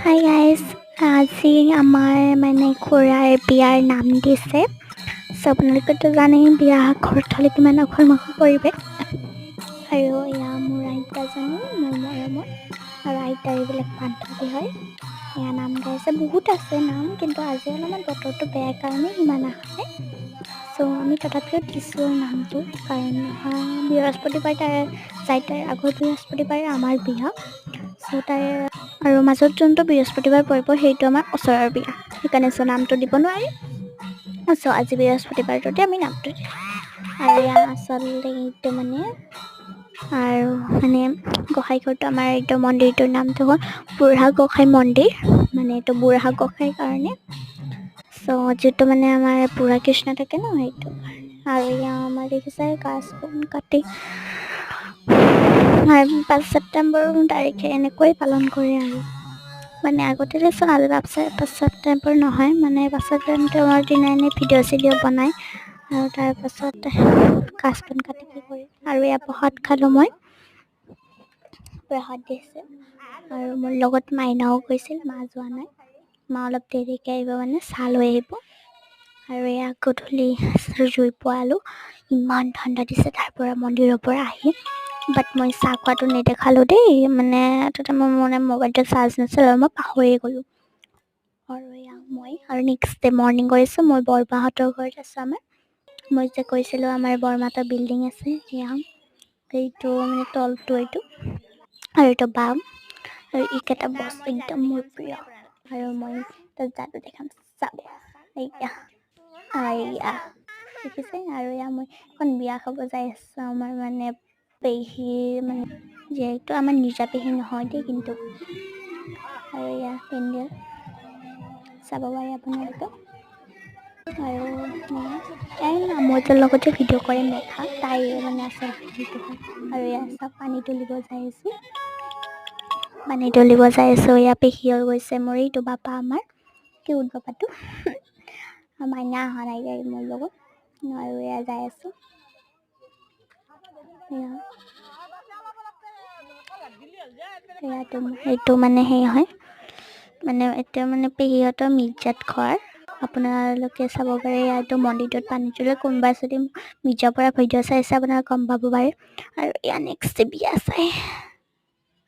Hi guys, আজি আমাৰ মানে খুৰাৰ বিয়াৰ নাম দিছে। আপোনালোকেতো জানেই বিয়া ঘৰত হ'লে কিমান অখল-মাখল পৰিৱেশ। আৰু এয়া মোৰ আইতাজনী, মোৰ মৰমৰ আৰু আইতাৰ এইবিলাক বান্ধৱী হয়। এয়া নাম গাইছে, বহুত আছে নাম, কিন্তু আজি অলপমান বতৰটো বেয়া কাৰণে ইমান অহা নাই। আমি তথাপিও দিছোঁ নামটো, কাৰণ বৃহস্পতিবাৰ তাইৰ আগৰ বৃহস্পতিবাৰে আমাৰ বিয়া। তাই আৰু মাজত যোনটো বৃহস্পতিবাৰ পৰিব সেইটো আমাৰ ওচৰৰ বিয়া, সেইকাৰণে নামটো দিব নোৱাৰি। আজি বৃহস্পতিবাৰটোতে আমি নামটো দিম। আৰু আচলতে এইটো আৰু গোঁসাইঘৰটো আমাৰ এইটো মন্দিৰটোৰ নামটো হ'ল বুঢ়া গোঁসাই মন্দিৰ, এইটো বুঢ়া গোঁসাইৰ কাৰণে। যিটো আমাৰ বুঢ়া কৃষ্ণ থাকে ন, সেইটো আৰু আমাৰ দেখিছাই গাছ বন কাটি 5 ছেপ্টেম্বৰ তাৰিখে এনেকৈ পালন কৰে। আৰু আগতে 5 ছেপ্টেম্বৰ নহয়, 5 ছেপ্টেম্বৰৰ দিনা ভিডিঅ' চিডিঅ' বনায় আৰু তাৰপাছত গাছ বন কাটি কি কৰে। আৰু প্ৰসাদ খালোঁ, মই প্ৰসাদ দিছে আৰু মোৰ লগত মাইনাও গৈছিল, মা যোৱা নাই, মা অলপ দেৰিকৈ আহিব, চাহ লৈ আহিব। আৰু গধূলি জুই পোৱালোঁ, ইমান ঠাণ্ডা দিছে তাৰ পৰা মন্দিৰৰ পৰা আহি। বাট মই চাহ খোৱাটো নেদেখালোঁ দেই, তাতে মোৰ মোবাইলটো চাৰ্জ নাছিল আৰু মই পাহৰিয়ে গ'লোঁ। আৰু নেক্সট ডে মৰ্ণিং কৰিছোঁ, মই বৰমাহঁতৰ ঘৰত আছোঁ। মই যে কৈছিলোঁ আমাৰ বৰমাহঁতৰ বিল্ডিং আছে, এইটো তলটো এইটো, আৰু এইটো বাম, আৰু এইকেইটা বস্তু একদম মোৰ প্ৰিয়। আৰু মই তাত যাদু দেখাম, চাব দেখিছে। আৰু মই এখন বিয়া খাব যাই আছোঁ, আমাৰ পেহী যিহেতু আমাৰ নিজা পেহী নহয় দেই, কিন্তু আৰু পেণ্ডেল চাব পাৰে আপোনালোকে। আৰু মই তাৰ লগতে ভিডিঅ' কৰে মেঘা, তাই আচল পেহীটো হয়। আৰু চব পানী তুলিব যাই আছোঁ, পেহী হৈ গৈছে মোৰ এইটো বাপা, আমাৰ কিউট বাপাটো। মাইনা অহা নাই মোৰ লগত, আৰু যাই আছোঁ। এইটো সেই হয়, এতিয়া পেহীহঁতৰ মিৰ্জাত ঘৰ, আপোনালোকে চাব পাৰে। ইয়াতো মন্দিৰটোত পানী তুলে, কোনোবাই যদি মিৰ্জাৰ পৰা ভিডিঅ' চাইছে আপোনালোকে গম পাব পাৰে। আৰু নেক্সট বিয়া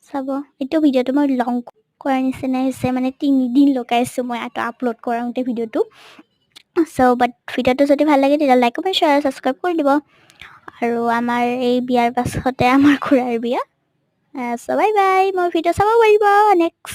চাব। এইটো ভিডিঅ'টো মই লং কৰাৰ নিচিনাই হৈছে, 3 দিন লগাইছোঁ মই আপলোড কৰাওঁতে ভিডিঅ'টো। বাট ভিডিঅ'টো যদি ভাল লাগে তেতিয়া লাইক, কমেণ্ট, শ্বেয়াৰ, ছাবস্ক্ৰাইব কৰি দিব। আৰু আমাৰ এই বিয়াৰ পাছতে আমাৰ খুৰাৰ বিয়া। বাই বাই, মোৰ ভিডিঅ' চাব পাৰিব নেক্সট।